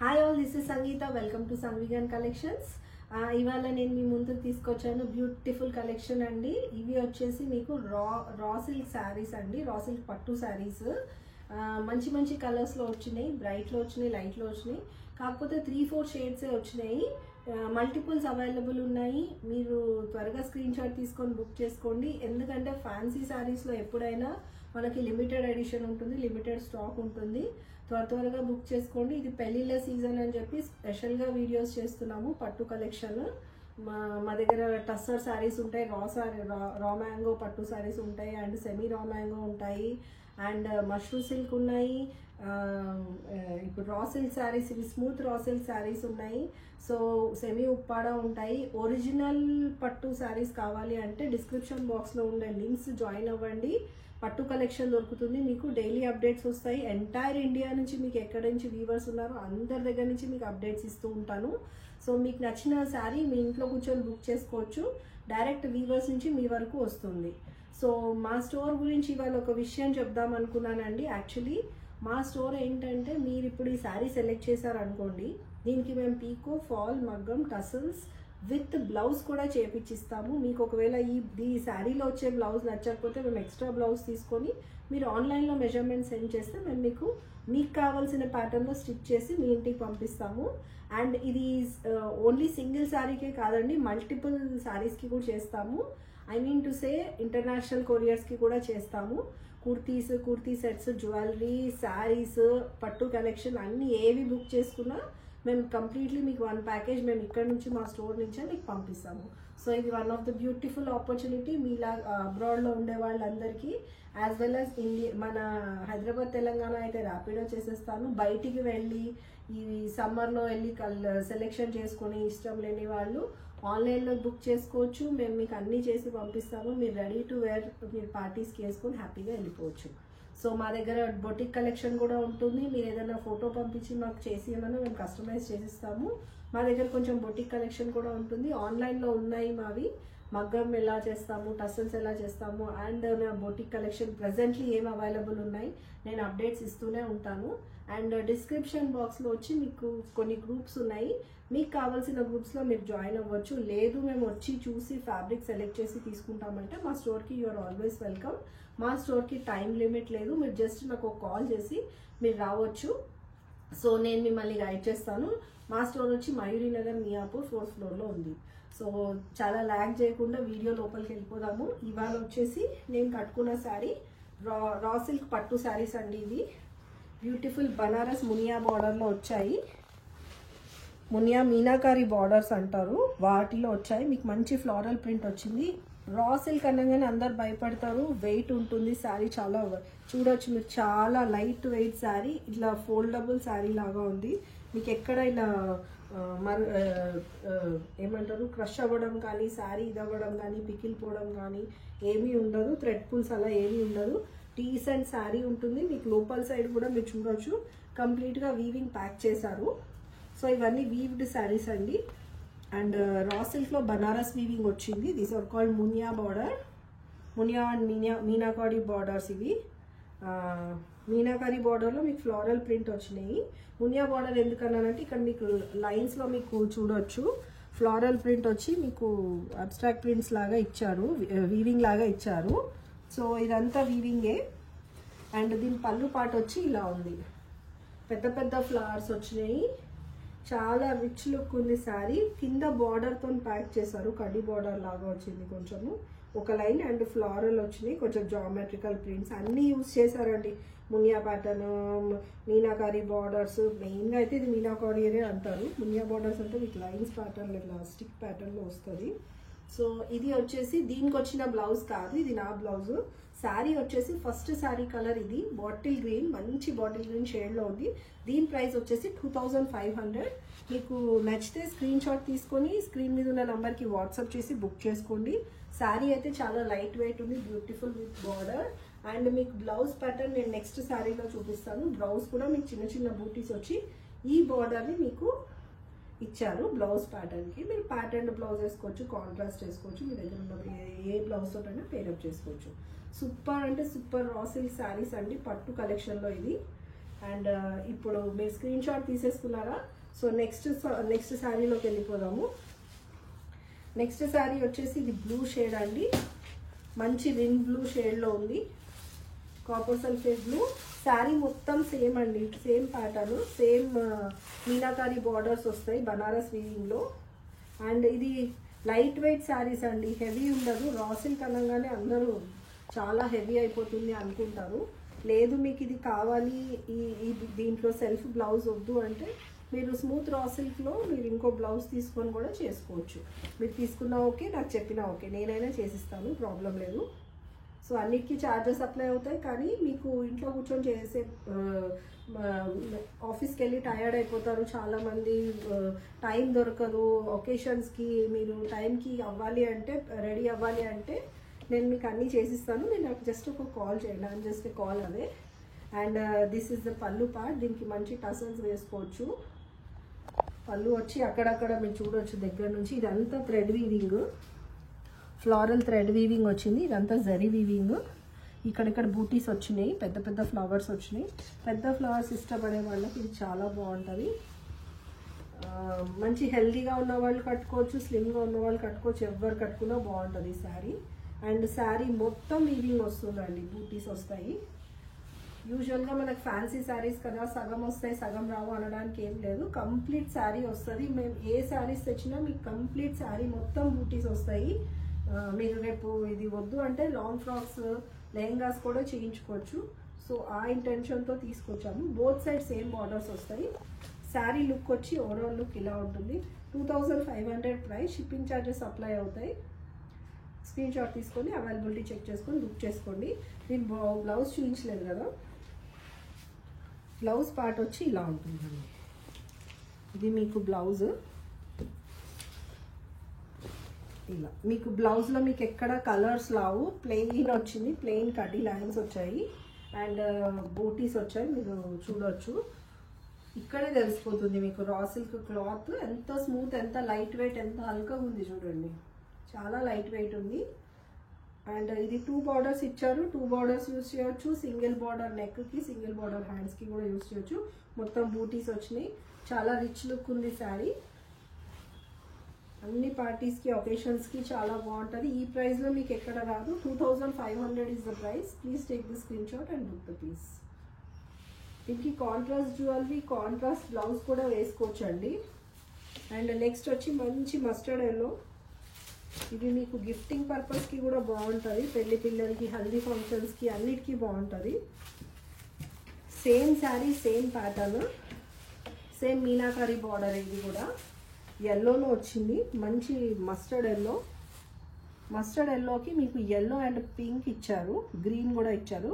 Hi all, this is Sangeetha. Welcome to సంవిగన్ collections. ఇవాళ నేను మీ ముందుకు తీసుకొచ్చాను బ్యూటిఫుల్ కలెక్షన్ అండి. ఇవి వచ్చేసి మీకు రా సిల్క్ శారీస్ అండి, రా సిల్క్ పట్టు శారీస్. మంచి మంచి కలర్స్లో వచ్చినాయి, బ్రైట్లో వచ్చినాయి, లైట్లో వచ్చినాయి. కాకపోతే 3-4 షేడ్సే వచ్చినాయి. మల్టిపుల్స్ అవైలబుల్ ఉన్నాయి. మీరు త్వరగా స్క్రీన్ షాట్ తీసుకొని బుక్ చేసుకోండి. ఎందుకంటే ఫ్యాన్సీ శారీస్లో ఎప్పుడైనా మనకి లిమిటెడ్ ఎడిషన్ ఉంటుంది, లిమిటెడ్ స్టాక్ ఉంటుంది. త్వరగా బుక్ చేసుకోండి. ఇది పెళ్ళిళ్ళ సీజన్ అని చెప్పి స్పెషల్గా వీడియోస్ చేస్తున్నాము. పట్టు కలెక్షన్ మా దగ్గర టస్సర్ శారీస్ ఉంటాయి, రా మ్యాంగో పట్టు శారీస్ ఉంటాయి, అండ్ సెమీ రా మ్యాంగో ఉంటాయి, అండ్ మష్రూ సిల్క్ ఉన్నాయి. ఇప్పుడు రా సిల్క్ శారీస్, ఇవి స్మూత్ రా సిల్క్ శారీస్ ఉన్నాయి. సో సెమీ ఉప్పాడ ఉంటాయి. ఒరిజినల్ పట్టు శారీస్ కావాలి అంటే డిస్క్రిప్షన్ బాక్స్లో ఉండే లింక్స్ జాయిన్ అవ్వండి. పట్టు కలెక్షన్ దొరుకుతుంది మీకు. డైలీ అప్డేట్స్ వస్తాయి. ఎంటైర్ ఇండియా నుంచి మీకు ఎక్కడి నుంచి వీవర్స్ ఉన్నారో అందరి దగ్గర నుంచి మీకు అప్డేట్స్ ఇస్తూ ఉంటాను. సో మీకు నచ్చిన శారీ మీ ఇంట్లో కూర్చొని బుక్ చేసుకోవచ్చు. డైరెక్ట్ వీవర్స్ నుంచి మీ వరకు వస్తుంది. సో మా స్టోర్ గురించి ఇవాళ ఒక విషయం చెప్దాం అనుకున్నానండి. యాక్చువల్లీ మా స్టోర్ ఏంటంటే, మీరు ఇప్పుడు ఈ శారీ సెలెక్ట్ చేశారనుకోండి, దీనికి మేము పీకో, ఫాల్, మగ్గం, టసల్స్ విత్ బ్లౌజ్ కూడా చేపించిస్తాము. మీకు ఒకవేళ ఈ శారీలో వచ్చే బ్లౌజ్ నచ్చకపోతే మేము ఎక్స్ట్రా బ్లౌజ్ తీసుకొని మీరు ఆన్లైన్లో మెజర్మెంట్ సెండ్ చేస్తే మేము మీకు కావాల్సిన ప్యాటర్న్లో స్టిచ్ చేసి మీ ఇంటికి పంపిస్తాము. అండ్ ఇది ఓన్లీ సింగిల్ శారీకే కాదండి, మల్టిపుల్ శారీస్కి కూడా చేస్తాము. I mean to say international కొరియర్స్కి కూడా చేస్తాము. కుర్తీ సెట్స్, జ్యువెలరీ, శారీస్, పట్టు కలెక్షన్ అన్నీ ఏవి బుక్ చేసుకున్నా మేము కంప్లీట్లీ మీకు వన్ ప్యాకేజ్ మేము ఇక్కడ నుంచి మా స్టోర్ నుంచే మీకు పంపిస్తాము. సో ఇది one of the beautiful opportunity మీలా అబ్రాడ్లో ఉండే వాళ్ళందరికీ, యాజ్ వెల్ యాజ్ మన హైదరాబాద్, తెలంగాణ అయితే ర్యాపిడో చేసేస్తాను. బయటికి వెళ్ళి ఈ సమ్మర్లో వెళ్ళి సెలెక్షన్ చేసుకొని ఇష్టం లేని వాళ్ళు ఆన్లైన్లో బుక్ చేసుకోవచ్చు. మేము మీకు అన్నీ చేసి పంపిస్తాము. మీరు రెడీ టు వేర్ మీరు పార్టీస్కి వేసుకొని హ్యాపీగా వెళ్ళిపోవచ్చు. సో మా దగ్గర బొటిక్ కలెక్షన్ కూడా ఉంటుంది. మీరు ఏదైనా ఫోటో పంపించి మాకు చేసి ఏమన్నా మేము కస్టమైజ్ చేసిస్తాము. మా దగ్గర కొంచెం బొటిక్ కలెక్షన్ కూడా ఉంటుంది. ఆన్లైన్లో ఉన్నాయి మావి. మగ్గం ఎలా చేస్తాము, టసల్స్ ఎలా చేస్తాము, అండ్ మా బొటిక్ కలెక్షన్ ప్రజెంట్లీ ఏం అవైలబుల్ ఉన్నాయి నేను అప్డేట్స్ ఇస్తూనే ఉంటాను. అండ్ డిస్క్రిప్షన్ బాక్స్లో వచ్చి మీకు కొన్ని గ్రూప్స్ ఉన్నాయి. మీకు కావాల్సిన గ్రూప్స్లో మీరు జాయిన్ అవ్వచ్చు. లేదు మేము వచ్చి చూసి ఫ్యాబ్రిక్ సెలెక్ట్ చేసి తీసుకుంటామంటే మా స్టోర్కి యూఆర్ ఆల్వేస్ వెల్కమ్. మా స్టోర్కి టైం లిమిట్ లేదు. మీరు జస్ట్ నాకు ఒక కాల్ చేసి మీరు రావచ్చు. సో నేను మిమ్మల్ని గైడ్ చేస్తాను. మా స్టోర్ వచ్చి మయూరి నగర్, మియాపూర్ 4th ఫ్లోర్లో ఉంది. సో చాలా ల్యాగ్ చేయకుండా వీడియో లోపలికి వెళ్ళిపోదాము. ఇవాళ వచ్చేసి నేను కట్టుకున్న శారీ రా సిల్క్ పట్టు శారీస్ అండి. ఇవి బ్యూటిఫుల్ బనారస్ మునియా బార్డర్లో వచ్చాయి. మునియా మీనాకారి బార్డర్స్ అంటారు, వాటిలో వచ్చాయి. మీకు మంచి ఫ్లోరల్ ప్రింట్ వచ్చింది. రా సిల్క్ అనగానే అందరు భయపడతారు, వెయిట్ ఉంటుంది శారీ. చాలా చూడొచ్చు మీరు, చాలా లైట్ వెయిట్ శారీ. ఇట్లా ఫోల్డబుల్ శారీ లాగా ఉంది. మీకు ఎక్కడ ఇలా ఏమంటారు క్రష్ అవ్వడం కానీ, శారీ ఇది అవ్వడం కానీ, పికిలిపోవడం కానీ ఏమీ ఉండదు. థ్రెడ్ పుల్స్ అలా ఏమీ ఉండదు. డీసెంట్ శారీ ఉంటుంది. మీకు లోపల సైడ్ కూడా మీరు చూడొచ్చు కంప్లీట్గా వీవింగ్ ప్యాక్ చేశారు. సో ఇవన్నీ వీవ్డ్ శారీస్ అండి. అండ్ రా సిల్క్లో బనారస్ వీవింగ్ వచ్చింది. These are called Muniya border. Muniya and Meenakari borders ఇవి. మీనాకారి బార్డర్లో మీకు ఫ్లోరల్ ప్రింట్ వచ్చినాయి. మునియా బార్డర్ ఎందుకన్నానంటే ఇక్కడ మీకు లైన్స్లో మీకు చూడొచ్చు ఫ్లోరల్ ప్రింట్ వచ్చి మీకు అబ్స్ట్రాక్ట్ ప్రింట్స్ లాగా ఇచ్చారు, వీవింగ్ లాగా ఇచ్చారు. సో ఇదంతా వీవింగే. అండ్ దీని పళ్ళు పాటు వచ్చి ఇలా ఉంది. పెద్ద పెద్ద ఫ్లవర్స్ వచ్చినాయి. చాలా రిచ్ లుక్ ఉంది శారీ. కింద బార్డర్తో ప్యాక్ చేశారు, కడ్డీ బార్డర్ లాగా వచ్చింది కొంచెము, ఒక లైన్. అండ్ ఫ్లోరల్ వచ్చినాయి, కొంచెం జామెట్రికల్ ప్రింట్స్ అన్నీ యూజ్ చేశారండి. మునియా ప్యాటర్న్, మీనాకారి బార్డర్స్, మెయిన్గా అయితే ఇది మీనాకారీనే అంటారు. మునియా బార్డర్స్ అంటే మీకు లైన్స్ ప్యాటర్న్, ఇట్లా స్టిక్ ప్యాటర్న్లో వస్తుంది. సో ఇది వచ్చేసి దీనికి వచ్చిన బ్లౌజ్ కాదు, ఇది నా బ్లౌజ్. శారీ వచ్చేసి ఫస్ట్ శారీ కలర్ ఇది బాటిల్ గ్రీన్, మంచి బాటిల్ గ్రీన్ షేడ్లో ఉంది. దీని ప్రైస్ వచ్చేసి 2500. మీకు నచ్చితే స్క్రీన్ షాట్ తీసుకొని స్క్రీన్ మీద ఉన్న నెంబర్కి వాట్సాప్ చేసి బుక్ చేసుకోండి. శారీ అయితే చాలా లైట్ వెయిట్ ఉంది, బ్యూటిఫుల్ విత్ బార్డర్. అండ్ మీకు బ్లౌజ్ ప్యాటర్న్ నేను నెక్స్ట్ శారీలో చూపిస్తాను. బ్లౌజ్ కూడా మీకు చిన్న చిన్న బూటీస్ వచ్చి ఈ బార్డర్ని మీకు ఇచ్చారు. బ్లౌజ్ ప్యాటర్న్కి మీరు ప్యాటర్న్ బ్లౌజ్ వేసుకోవచ్చు, కాంట్రాస్ట్ వేసుకోవచ్చు, మీ దగ్గర ఉన్న ఏ బ్లౌజ్ తోటైనా పేరప్ చేసుకోవచ్చు. సూపర్ అంటే సూపర్ రా సిల్క్ శారీస్ అండి, పట్టు కలెక్షన్లో ఇది. అండ్ ఇప్పుడు మీరు స్క్రీన్ షాట్ తీసేసుకున్నారా? సో నెక్స్ట్ శారీలోకి వెళ్ళిపోదాము. నెక్స్ట్ శారీ వచ్చేసి ఇది బ్లూ షేడ్ అండి, మంచి విన్ బ్లూ షేడ్లో ఉంది, కాపర్ సల్ఫేట్ బ్లూ. శారీ మొత్తం సేమ్ అండి, same pattern, same meenakari borders వస్తాయి బనారస్ వీవింగ్లో. అండ్ ఇది లైట్ వెయిట్ శారీస్ అండి, హెవీ ఉండదు. రా సిల్క్ అనగానే అందరూ చాలా హెవీ అయిపోతుంది అనుకుంటారు. లేదు మీకు ఇది కావాలి, ఈ దీంట్లో సెల్ఫ్ బ్లౌజ్ వద్దు అంటే మీరు స్మూత్ రా సిల్క్లో మీరు ఇంకో బ్లౌజ్ తీసుకొని కూడా చేసుకోవచ్చు. మీరు తీసుకున్నా ఓకే, నాకు చెప్పినా ఓకే, నేనైనా చేసిస్తాను, ప్రాబ్లం లేదు. సో అన్నిటికీ ఛార్జెస్ అప్లై అవుతాయి. కానీ మీకు ఇంట్లో కూర్చొని చేసే ఆఫీస్కి వెళ్ళి టయర్డ్ అయిపోతారు చాలామంది, టైం దొరకదు ఒకేషన్స్కి, మీరు టైంకి అవ్వాలి అంటే రెడీ అవ్వాలి అంటే నేను మీకు అన్నీ చేసిస్తాను. నేను నాకు జస్ట్ ఒక కాల్ చేయండి, I'm just call away. And this is the పళ్ళు పార్ట్. దీనికి మంచి టసల్స్ వేసుకోవచ్చు. పళ్ళు వచ్చి అక్కడక్కడ మీరు చూడవచ్చు దగ్గర నుంచి. ఇదంతా thread weaving, floral thread weaving వచ్చింది. ఇదంతా జరీ వీవింగ్. ఇక్కడిక్కడ బూటీస్ వచ్చినాయి, పెద్ద పెద్ద ఫ్లవర్స్ వచ్చినాయి. పెద్ద ఫ్లవర్స్ ఇష్టపడే వాళ్ళకి ఇది చాలా బాగుంటుంది. మంచి హెల్తీగా ఉన్న వాళ్ళు కట్టుకోవచ్చు, స్లిమ్గా ఉన్న వాళ్ళు కట్టుకోవచ్చు, ఎవరు కట్టుకున్నా బాగుంటుంది ఈ శారీ. అండ్ శారీ మొత్తం వీవింగ్ వస్తుందండి, బూటీస్ వస్తాయి. యూజువల్గా మనకు ఫ్యాన్సీ శారీస్ కదా, సగం వస్తాయి సగం రావు అనడానికి ఏం లేదు, కంప్లీట్ శారీ వస్తుంది. మేము ఏ శారీస్ తెచ్చినా మీకు కంప్లీట్ శారీ మొత్తం బూటీస్ వస్తాయి. మీరు రేపు ఇది వద్దు అంటే లాంగ్ ఫ్రాక్స్, లెహంగాస్ కూడా చేయించుకోవచ్చు. సో ఆ ఇంటెన్షన్తో తీసుకొచ్చాము. బోత్ సైడ్ సేమ్ బార్డర్స్ వస్తాయి. శారీ లుక్ వచ్చి ఓవరాల్ లుక్ ఇలా ఉంటుంది. 2500 ప్రైస్, షిప్పింగ్ ఛార్జెస్ అప్లై అవుతాయి. స్క్రీన్ షాట్ తీసుకొని అవైలబిలిటీ చెక్ చేసుకొని బుక్ చేసుకోండి. నేను బ్లౌజ్ చూపించలేదు కదా, బ్లౌజ్ పార్ట్ వచ్చి ఇలా ఉంటుందండి. ఇది మీకు బ్లౌజ్ ఇలా. మీకు బ్లౌజ్లో మీకు ఎక్కడ కలర్స్ లావు, ప్లెయిన్ వచ్చింది, ప్లెయిన్ కడ్డీ లైన్స్ వచ్చాయి అండ్ బూటీస్ వచ్చాయి. మీరు చూడవచ్చు, ఇక్కడే తెలిసిపోతుంది మీకు రా సిల్క్ క్లాత్ ఎంత స్మూత్, ఎంత లైట్ వెయిట్, ఎంత హల్కగా ఉంది చూడండి, చాలా లైట్ వెయిట్ ఉంది. అండ్ ఇది 2 బార్డర్స్ ఇచ్చారు, 2 బార్డర్స్ యూజ్ చేయొచ్చు. సింగిల్ బార్డర్ నెక్కి, సింగిల్ బార్డర్ హ్యాండ్స్కి కూడా యూజ్ చేయొచ్చు. మొత్తం బూటీస్ వచ్చినాయి, చాలా రిచ్ లుక్ ఉంది శారీ. అన్ని పార్టీస్కి, ఒకేషన్స్కి చాలా బాగుంటుంది. ఈ ప్రైస్లో మీకు ఎక్కడ రాదు. 2500 is the price. Please take the screen shot and book the piece. దీనికి కాంట్రాస్ట్ జ్యువెలరీ, కాంట్రాస్ట్ బ్లౌజ్ కూడా వేసుకోవచ్చు అండి. అండ్ నెక్స్ట్ వచ్చి మంచి మస్టర్డ్ ఎల్లో. ఇది మీకు గిఫ్టింగ్ పర్పస్కి కూడా బాగుంటుంది, పెళ్లి పిల్లలకి, హల్దీ ఫంక్షన్స్కి అన్నిటికీ బాగుంటుంది. Same sari, same pattern, same meenakari border. ఇది కూడా ఎల్లోలో వచ్చింది, మంచి మస్టర్డ్ ఎల్లో. మస్టర్డ్ ఎల్లోకి మీకు ఎల్లో అండ్ పింక్ ఇచ్చారు, గ్రీన్ కూడా ఇచ్చారు.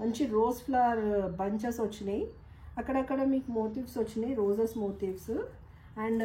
మంచి రోజ్ ఫ్లవర్ బంచెస్ వచ్చినాయి, అక్కడక్కడ మీకు మోటివ్స్ వచ్చినాయి, రోజెస్ మోటివ్స్. అండ్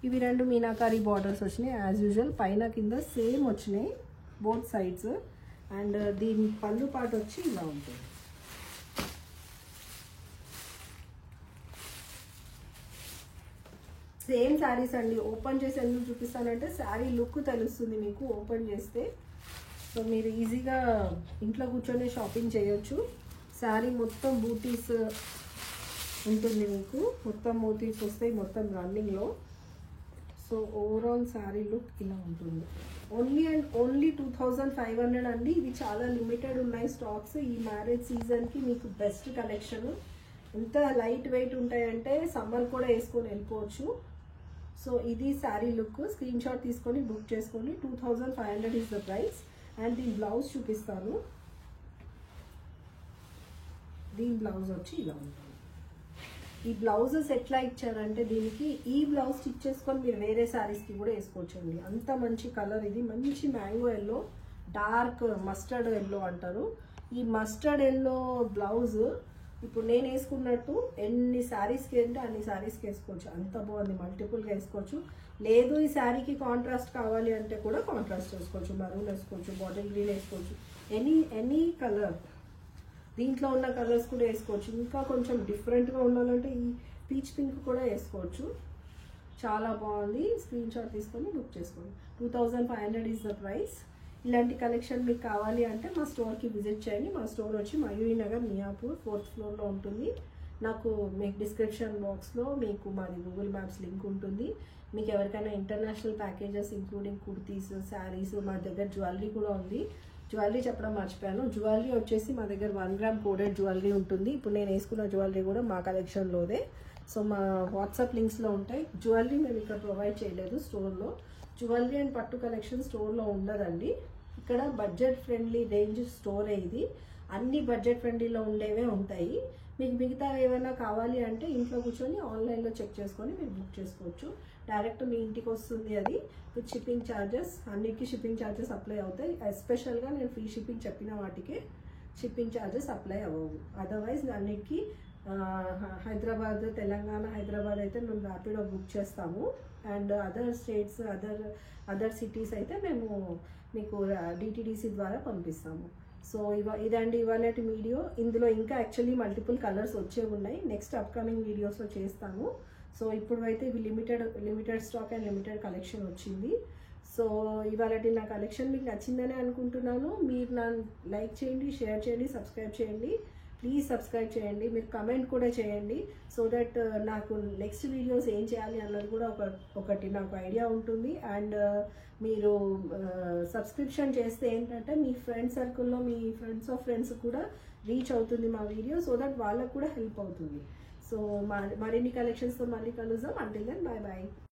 ఇవి 2 మీనాకారి బార్డర్స్ వచ్చినాయి యాజ్ యూజువల్, పైన కింద సేమ్ వచ్చినాయి బోత్ సైడ్స్. అండ్ దీని పళ్ళు పాటు వచ్చి ఇలా ఉంటుంది. సేమ్ శారీస్ అండి. ఓపెన్ చేసి ఎందుకు చూపిస్తానంటే శారీ లుక్ తెలుస్తుంది మీకు ఓపెన్ చేస్తే. సో మీరు ఈజీగా ఇంట్లో కూర్చొని షాపింగ్ చేయొచ్చు. శారీ మొత్తం బూటీస్ ఉంటుంది మీకు, మొత్తం మోటివ్స్ వస్తాయి మొత్తం రన్నింగ్లో. సో ఓవరాల్ శారీ లుక్ ఇలా ఉంటుంది. ఓన్లీ 2500 అండి. ఇది చాలా లిమిటెడ్ ఉన్నాయి స్టాక్స్. ఈ మ్యారేజ్ సీజన్కి మీకు బెస్ట్ కలెక్షన్. ఎంత లైట్ వెయిట్ ఉంటాయంటే సమ్మర్ కూడా వేసుకొని వెళ్ళిపోవచ్చు. సో ఇది శారీ లుక్. స్క్రీన్ షాట్ తీసుకొని బుక్ చేసుకోండి. 2500 ఇస్ ద ప్రైస్. అండ్ దీని బ్లౌజ్ చూపిస్తాను. దీని బ్లౌజ్ వచ్చి ఇలా ఉంటుంది. ఈ బ్లౌజెస్ ఎట్లా ఇచ్చారంటే దీనికి ఈ బ్లౌజ్ స్టిచ్ చేసుకొని మీరు వేరే శారీస్కి కూడా వేసుకోవచ్చండి. అంత మంచి కలర్. ఇది మంచి mango yellow, dark mustard yellow అంటారు. ఈ మస్టర్డ్ ఎల్లో బ్లౌజ్ ఇప్పుడు నేను వేసుకున్నట్టు ఎన్ని శారీస్కి అంటే అన్ని శారీస్కి వేసుకోవచ్చు. అంత బాగుంది, మల్టిపుల్గా వేసుకోవచ్చు. లేదు ఈ శారీకి కాంట్రాస్ట్ కావాలి అంటే కూడా కాంట్రాస్ట్ వేసుకోవచ్చు. మరూన్ వేసుకోవచ్చు, బాటిల్ గ్రీన్ వేసుకోవచ్చు, ఎనీ కలర్. దీంట్లో ఉన్న కలర్స్ కూడా వేసుకోవచ్చు. ఇంకా కొంచెం డిఫరెంట్గా ఉండాలంటే ఈ పీచ్ పింక్ కూడా వేసుకోవచ్చు. చాలా బాగుంది. స్క్రీన్ షాట్ తీసుకొని బుక్ చేసుకోండి. 2500 ఈజ్ ద ప్రైస్. ఇలాంటి కలెక్షన్ మీకు కావాలి అంటే మా స్టోర్కి విజిట్ చేయండి. మా స్టోర్ వచ్చి మయూరి నగర్ మియాపూర్ 4th ఫ్లోర్లో ఉంటుంది. నాకు మీకు డిస్క్రిప్షన్ బాక్స్లో మీకు మాది గూగుల్ మ్యాప్స్ లింక్ ఉంటుంది. మీకు ఎవరికైనా international packages including kurtis, saris, మా దగ్గర జ్యువెలరీ కూడా ఉంది. జ్యువెలరీ చెప్పడం మర్చిపోయాను. జ్యువెలరీ వచ్చేసి మా దగ్గర 1 గ్రామ్ కోడెడ్ జ్యువెలరీ ఉంటుంది. ఇప్పుడు నేను వేసుకున్న జ్యువెలరీ కూడా మా కలెక్షన్లోదే. సో మా వాట్సాప్ లింక్స్లో ఉంటాయి. జ్యువెలరీ మేము ఇక్కడ ప్రొవైడ్ చేయలేదు స్టోర్లో. జ్యువెలరీ అండ్ పట్టు కలెక్షన్ స్టోర్లో ఉండదండి. ఇక్కడ బడ్జెట్ ఫ్రెండ్లీ రేంజ్ స్టోరే ఇది. అన్ని బడ్జెట్ ఫ్రెండ్లీలో ఉండేవే ఉంటాయి. మీకు మిగతా ఏమైనా కావాలి అంటే ఇంట్లో కూర్చొని ఆన్లైన్లో చెక్ చేసుకొని మీరు బుక్ చేసుకోవచ్చు. డైరెక్ట్ మీ ఇంటికి వస్తుంది అది విత్ షిప్పింగ్ ఛార్జెస్. అన్నిటికీ షిప్పింగ్ ఛార్జెస్ అప్లై అవుతాయి. ఎస్పెషల్గా నేను ఫ్రీ షిప్పింగ్ చెప్పిన వాటికే షిప్పింగ్ ఛార్జెస్ అప్లై అవ్వవు. అదర్వైజ్ అన్నిటికీ హైదరాబాద్, తెలంగాణ, హైదరాబాద్ అయితే మేము ర్యాపిడో బుక్ చేస్తాము. And other states, other cities అయితే మేము మీకు డిటిడిసి ద్వారా పంపిస్తాము. సో ఇదండి ఇవాళ వీడియో. ఇందులో ఇంకా యాక్చువల్లీ మల్టిపుల్ కలర్స్ వచ్చే ఉన్నాయి. నెక్స్ట్ అప్కమింగ్ వీడియోస్లో చేస్తాము. సో ఇప్పుడు అయితే ఇవి limited stock and limited collection వచ్చింది. సో ఇవాళ నా కలెక్షన్ మీకు నచ్చిందని అనుకుంటున్నాను. మీరు నా లైక్ చేయండి, షేర్ చేయండి, సబ్స్క్రైబ్ చేయండి. ప్లీజ్ సబ్స్క్రైబ్ చేయండి. మీరు కమెంట్ కూడా చేయండి. సో దట్ నాకు నెక్స్ట్ వీడియోస్ ఏం చేయాలి అన్నది కూడా ఒకటి నాకు ఐడియా ఉంటుంది. అండ్ మీరు సబ్స్క్రిప్షన్ చేస్తే ఏంటంటే మీ ఫ్రెండ్ సర్కిల్లో మీ ఫ్రెండ్స్ ఆఫ్ ఫ్రెండ్స్ కూడా రీచ్ అవుతుంది మా వీడియో. సో దట్ వాళ్ళకు కూడా హెల్ప్ అవుతుంది. సో మరిన్ని కలెక్షన్స్తో మళ్ళీ కలుద్దాం. Until then bye bye.